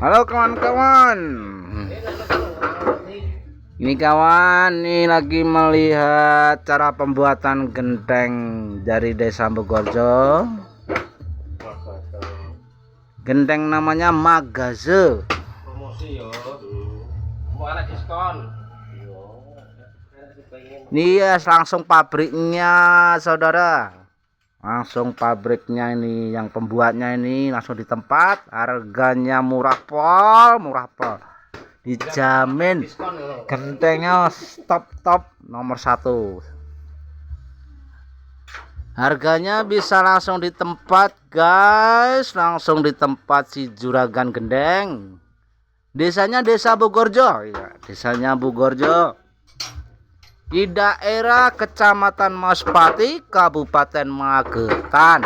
Halo kawan-kawan. Ini kawan, ini lagi melihat cara pembuatan genteng dari Desa Bogorjo. Genteng namanya Magaze. Promosi yo. Mau ada diskon. Ini ya langsung pabriknya, saudara. Langsung pabriknya ini, yang pembuatnya ini langsung di tempat. Harganya murah pol. Dijamin gentengnya top nomor 1. Harganya bisa langsung di tempat, guys. Langsung di tempat si juragan gendeng. Desanya Desa Bogorjo. Ya, desanya Bogorjo. Di daerah Kecamatan Maspati, Kabupaten Magetan.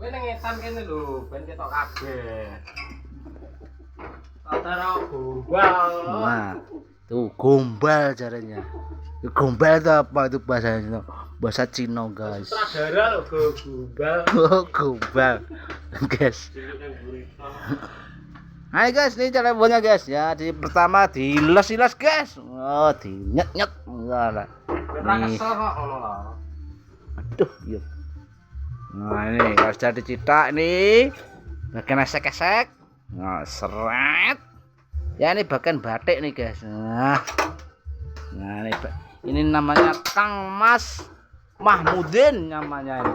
Kowe nang ngetan kene lho, ben ketok kabeh. Saudara gombal. Nah, tuh gombal caranya. Gombal itu apa itu bahasanya? Bahasa Cina, guys. Sutradara lho gombal. Oh, gombal. Guys. Hai guys, ini cara buatnya guys ya. Pertama diles-iles guys. Oh, dinyet-nyet. Enggak. Nih. Aduh, yuk. Nah, ini kalau sudah dicitak nih, bagian esek-esek. Nah, seret. Ya ini bagian batik nih guys. Nah ini namanya Kang Mas Mahmudin namanya ini.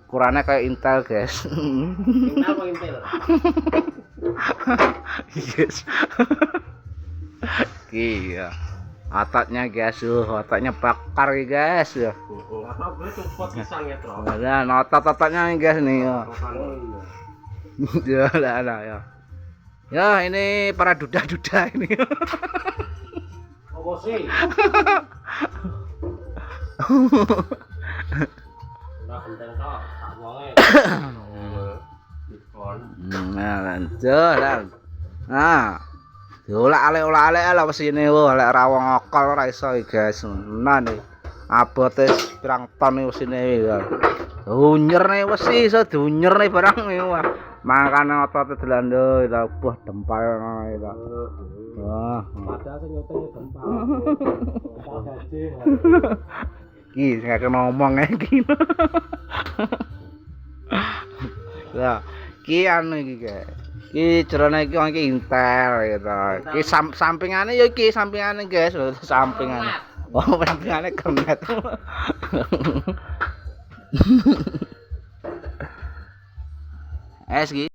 Ukurannya kayak Intel guys. Intel apa Intel? Yes. Iya. Otaknya guys, otaknya bakar ya guys ya. Apa gue copot pisang ya, Tro. Ada otak-otaknya nih guys nih ya. Ya lah ya. Ya ini para duda-duda ini. Apa sih? Nah, genteng tok, tak wonge. Diskon. Nah, lanjut. Nah. Diolak-olak lah wis ini oleh rawong okol ora iso guys. Nah nih. Abote pirang ton wis ini ya. Dunyer nih wis iso dunyer nih barang nih. Makane otot delando lha buah dempal ngono. Wah, Padahal sing nyoteng dempal. Dempal gaji. Iki gak ngomong iki. Ya, iki anu iki guys. Iki jerone iki Intel gitu. Iki sampingane ya iki sampingane guys, sampingane. Oh, sampingane kernet. Es iki